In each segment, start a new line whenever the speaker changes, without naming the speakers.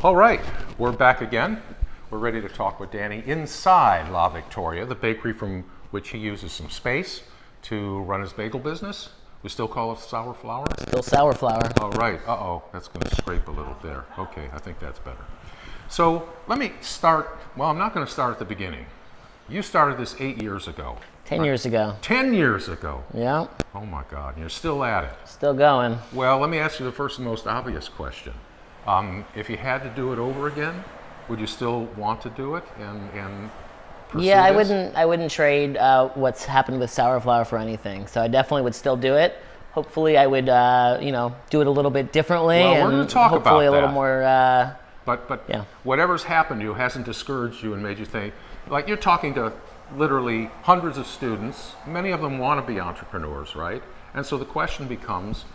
All right, we're back again. We're ready to talk with Danny inside La Victoria, the bakery from which he uses some space to run his bagel business. We still call it Sour Flour?
Still Sour Flour.
All right, that's going to scrape a little there. Okay, I think that's better. So let me start, I'm not going to start at the beginning. You started this 8 years ago.
10 years ago.
10 years ago?
Yeah.
Oh my God, you're still at it.
Still going.
Well, let me ask you the first and most obvious question. If you had to do it over again, would you still want to do it and pursue
Yeah,
this?
I wouldn't trade what's happened with Sour Flour for anything. So I definitely would still do it. Hopefully I would, do it a little bit differently.
Well, we're
and
going to talk about
hopefully a
that.
little more.
But
yeah.
Whatever's happened to you hasn't discouraged you and made you think, like you're talking to literally hundreds of students. Many of them want to be entrepreneurs, right? And so the question becomes,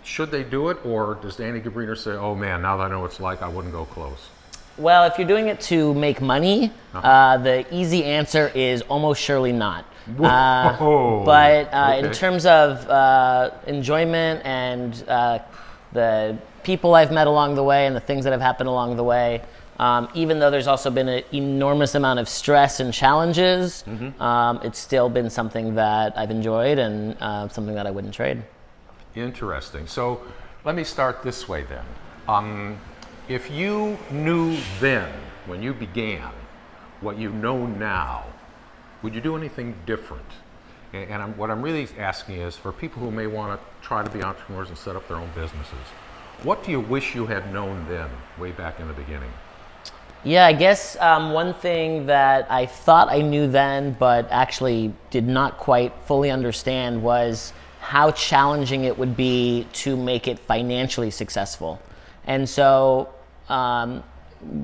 should they do it, or does Danny Gabriner say, oh man, now that I know what it's like, I wouldn't go close?
Well, if you're doing it to make money, the easy answer is almost surely not.
Okay.
In terms of enjoyment and the people I've met along the way and the things that have happened along the way, even though there's also been an enormous amount of stress and challenges, it's still been something that I've enjoyed and something that I wouldn't trade.
Interesting. So let me start this way then. If you knew then, when you began, what you know now, would you do anything different? And what I'm really asking is for people who may want to try to be entrepreneurs and set up their own businesses, what do you wish you had known then, way back in the beginning?
Yeah, I guess one thing that I thought I knew then, but actually did not quite fully understand was how challenging it would be to make it financially successful. And so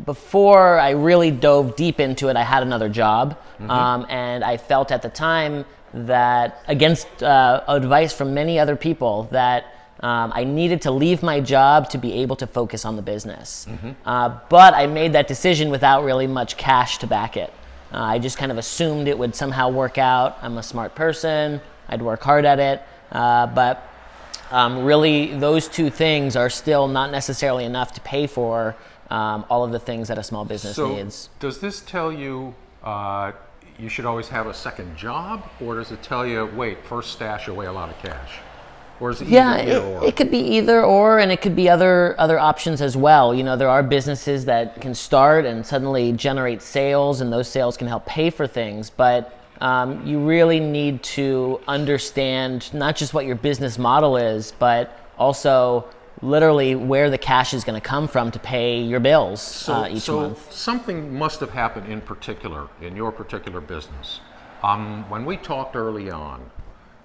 before I really dove deep into it, I had another job. And I felt at the time that, against advice from many other people, that I needed to leave my job to be able to focus on the business. But I made that decision without really much cash to back it. I just kind of assumed it would somehow work out. I'm a smart person. I'd work hard at it. But really, those two things are still not necessarily enough to pay for all of the things that a small business needs.
So does this tell you you should always have a second job, or does it tell you, wait, first stash away a lot of cash? Or is it either or?
It could be either or, and it could be other options as well. You know, there are businesses that can start and suddenly generate sales, and those sales can help pay for things. But you really need to understand not just what your business model is, but also literally where the cash is going to come from to pay your bills each month.
Something must have happened in particular in your particular business. When we talked early on,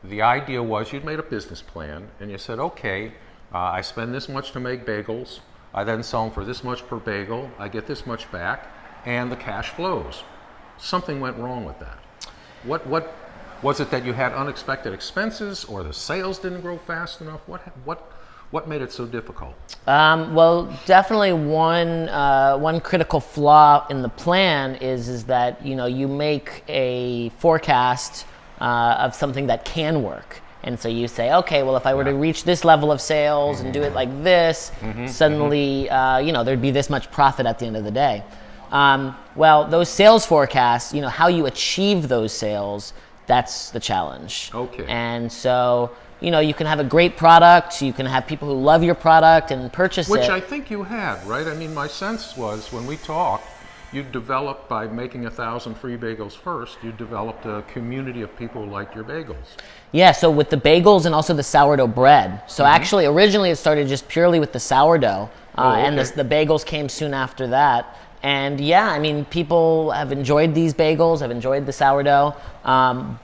the idea was you'd made a business plan and you said, okay, I spend this much to make bagels. I then sell them for this much per bagel. I get this much back, and the cash flows. Something went wrong with that. What was it, that you had unexpected expenses, or the sales didn't grow fast enough? What made it so difficult?
Well, definitely one critical flaw in the plan is that you make a forecast of something that can work. And so you say, okay, well, if I were to reach this level of sales and do it like this, suddenly, there'd be this much profit at the end of the day. Well, those sales forecasts, how you achieve those sales, that's the challenge.
Okay.
And so, you can have a great product, you can have people who love your product and purchase it.
Which I think you had, right? I mean, my sense was when we talked, you developed, by making 1,000 free bagels first, you developed a community of people who liked your bagels.
Yeah, so with the bagels and also the sourdough bread. So actually, originally it started just purely with the sourdough, and the bagels came soon after that. And yeah, I mean, people have enjoyed these bagels, have enjoyed the sourdough,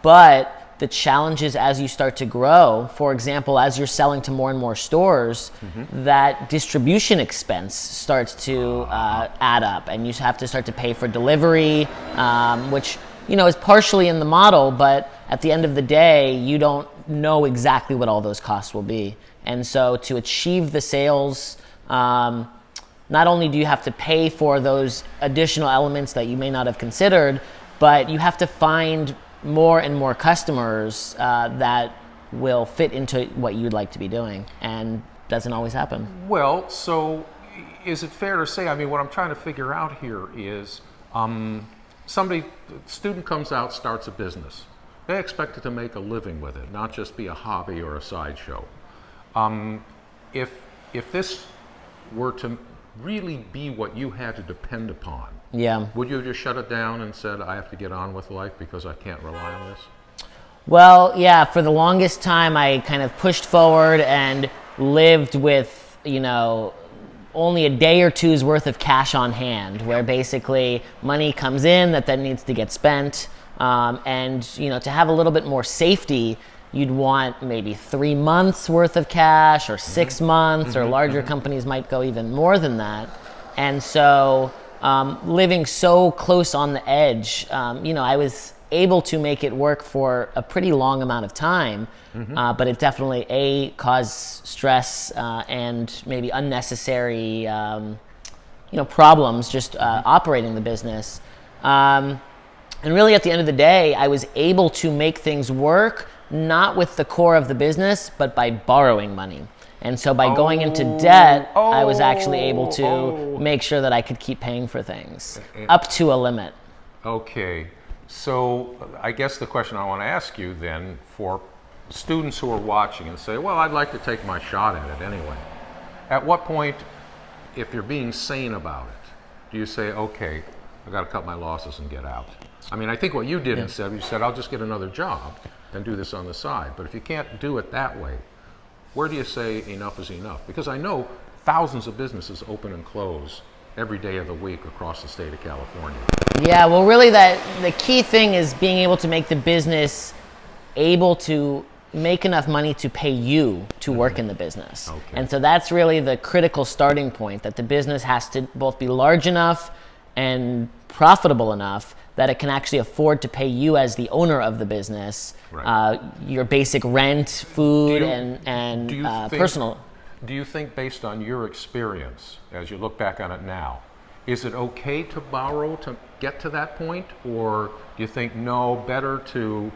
but the challenges as you start to grow, for example, as you're selling to more and more stores, that distribution expense starts to add up, and you have to start to pay for delivery, which is partially in the model, but at the end of the day, you don't know exactly what all those costs will be. And so to achieve the sales, not only do you have to pay for those additional elements that you may not have considered, but you have to find more and more customers that will fit into what you'd like to be doing, and doesn't always happen.
Well, so is it fair to say, I mean, what I'm trying to figure out here is student comes out, starts a business. They expect it to make a living with it, not just be a hobby or a sideshow. If this were to really be what you had to depend upon,
Yeah.
would you have just shut it down and said, I have to get on with life because I can't rely on this?
Well, yeah, for the longest time, I kind of pushed forward and lived with, only a day or two's worth of cash on hand, where basically money comes in that then needs to get spent. And, to have a little bit more safety, you'd want maybe 3 months worth of cash or 6 months, or larger companies might go even more than that. And so living so close on the edge, I was able to make it work for a pretty long amount of time, but it definitely caused stress and maybe unnecessary problems just operating the business. And really at the end of the day, I was able to make things work, not with the core of the business, but by borrowing money. And so by going into debt, I was actually able to make sure that I could keep paying for things up to a limit.
Okay. So I guess the question I want to ask you then, for students who are watching and say, well, I'd like to take my shot at it anyway. At what point, if you're being sane about it, do you say, okay, I've got to cut my losses and get out? I mean, I think what you did instead, you said, I'll just get another job and do this on the side. But if you can't do it that way, where do you say enough is enough? Because I know thousands of businesses open and close every day of the week across the state of California.
Yeah, well, really the key thing is being able to make the business able to make enough money to pay you to work in the business.
Okay.
And so that's really the critical starting point, that the business has to both be large enough and profitable enough that it can actually afford to pay you as the owner of the business, your basic rent, food, and personal.
Do you think, based on your experience, as you look back on it now, is it okay to borrow to get to that point? Or do you think, no, better to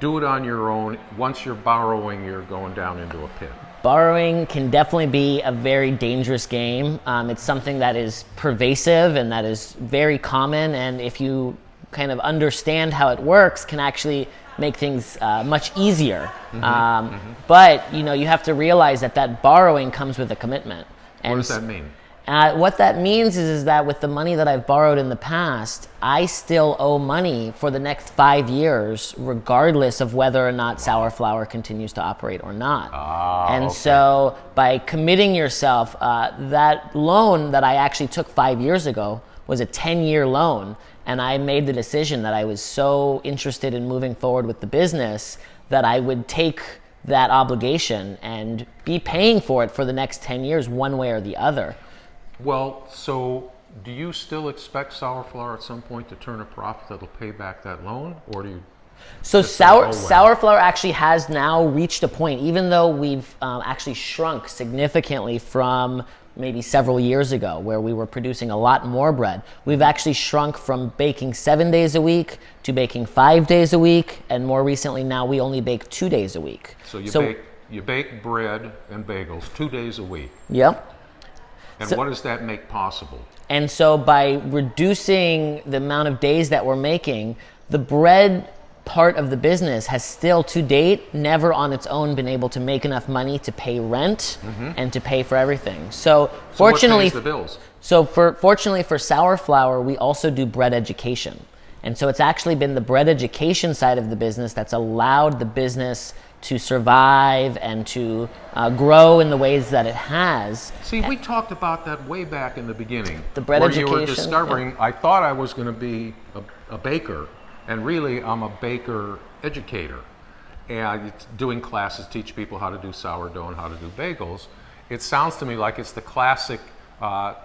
do it on your own? Once you're borrowing, you're going down into a pit.
Borrowing can definitely be a very dangerous game. It's something that is pervasive and that is very common, and if you kind of understand how it works, can actually make things much easier. But you have to realize that borrowing comes with a commitment.
And what does that mean?
What that means is that with the money that I've borrowed in the past, I still owe money for the next 5 years, regardless of whether or not Sour Flower continues to operate or not. So by committing yourself, that loan that I actually took 5 years ago was a 10-year loan. And I made the decision that I was so interested in moving forward with the business that I would take that obligation and be paying for it for the next 10 years, one way or the other.
Well, so do you still expect Sour Flower at some point to turn a profit that'll pay back that loan, or do you?
So Sour Flower actually has now reached a point, even though we've actually shrunk significantly from maybe several years ago, where we were producing a lot more bread. We've actually shrunk from baking 7 days a week to baking 5 days a week, and more recently now we only bake 2 days a week.
So you bake bread and bagels 2 days a week.
Yep.
And what does that make possible?
And so by reducing the amount of days that we're making, the bread part of the business has still to date never on its own been able to make enough money to pay rent and to pay for everything. So fortunately,
what pays the bills?
Fortunately for Sour Flower, we also do bread education. And so it's actually been the bread education side of the business that's allowed the business to survive and to grow in the ways that it has.
See, we talked about that way back in the beginning.
The bread education.
Where you were discovering, I thought I was going to be a baker, and really I'm a baker educator. And doing classes, teach people how to do sourdough and how to do bagels. It sounds to me like it's the classic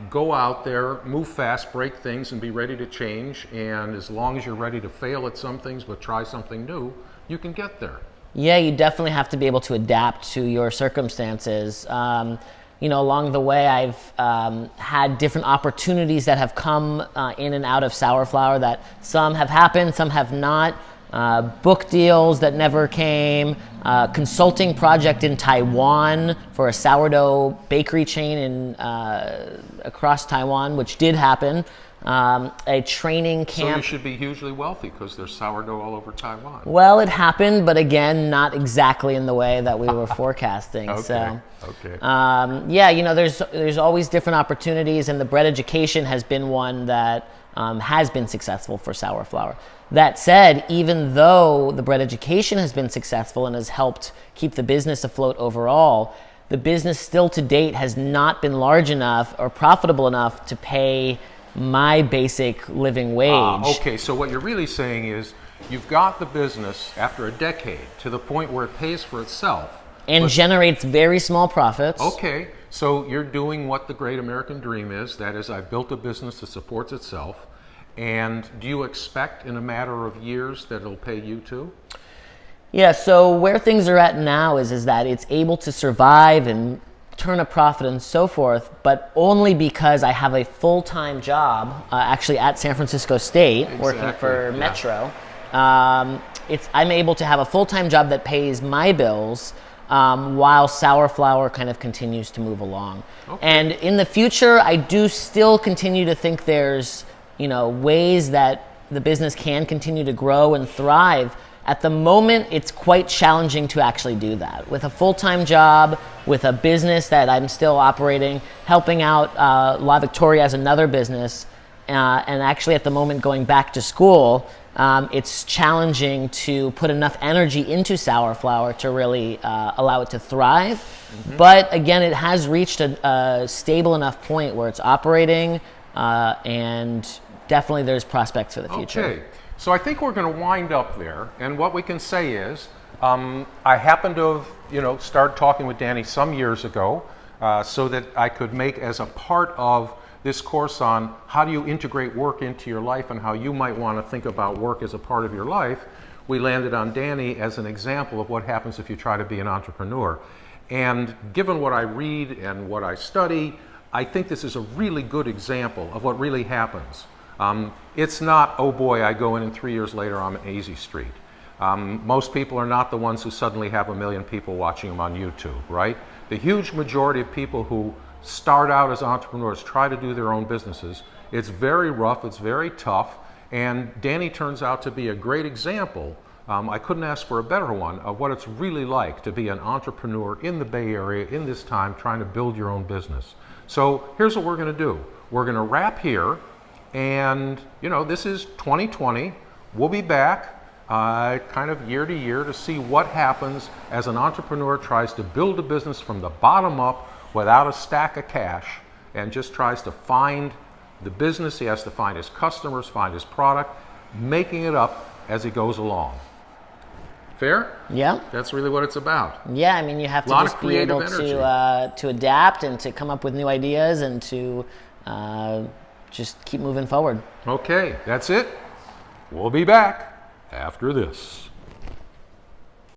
go out there, move fast, break things, and be ready to change. And as long as you're ready to fail at some things but try something new, you can get there.
Yeah, you definitely have to be able to adapt to your circumstances. Along the way, I've had different opportunities that have come in and out of Sour Flower, that some have happened, some have not. Book deals that never came, consulting project in Taiwan for a sourdough bakery chain in across Taiwan, which did happen. A training camp.
So you should be hugely wealthy because there's sourdough all over Taiwan.
Well, it happened, but again, not exactly in the way that we were forecasting.
Okay.
So,
okay.
yeah, you know, there's always different opportunities, and the bread education has been one that has been successful for Sour Flour. That said, even though the bread education has been successful and has helped keep the business afloat overall, the business still to date has not been large enough or profitable enough to pay my basic living wage.
Okay, so what you're really saying is you've got the business after a decade to the point where it pays for itself.
And generates very small profits.
Okay, so you're doing what the great American dream is. That is, I've built a business that supports itself. And do you expect in a matter of years that it'll pay you too?
Yeah, so where things are at now is that it's able to survive and turn a profit and so forth, but only because I have a full-time job, actually at San Francisco State, working for Metro. I'm able to have a full-time job that pays my bills while Sour Flour kind of continues to move along. Okay. And in the future, I do still continue to think there's, you know, ways that the business can continue to grow and thrive. At the moment, it's quite challenging to actually do that. With a full-time job, with a business that I'm still operating, helping out La Victoria as another business, and actually at the moment going back to school, it's challenging to put enough energy into Sour Flour to really allow it to thrive. Mm-hmm. But again, it has reached a stable enough point where it's operating, and definitely there's prospects for the future.
Okay. So I think we're going to wind up there, and what we can say is, I happened to have, started talking with Danny some years ago, so that I could make as a part of this course on how do you integrate work into your life and how you might want to think about work as a part of your life. We landed on Danny as an example of what happens if you try to be an entrepreneur. And given what I read and what I study, I think this is a really good example of what really happens. It's not, oh boy, I go in and 3 years later I'm an easy street. Most people are not the ones who suddenly have 1 million people watching them on YouTube, right? The huge majority of people who start out as entrepreneurs try to do their own businesses. It's very rough, it's very tough, and Danny turns out to be a great example. I couldn't ask for a better one of what it's really like to be an entrepreneur in the Bay Area in this time trying to build your own business. So here's what we're going to do. We're going to wrap here. And, this is 2020. We'll be back kind of year to year to see what happens as an entrepreneur tries to build a business from the bottom up without a stack of cash and just tries to find the business. He has to find his customers, find his product, making it up as he goes along. Fair?
Yeah.
That's really what it's about.
Yeah, I mean, you have to just be able to adapt and to come up with new ideas and to just keep moving forward.
Okay, that's it. We'll be back after this.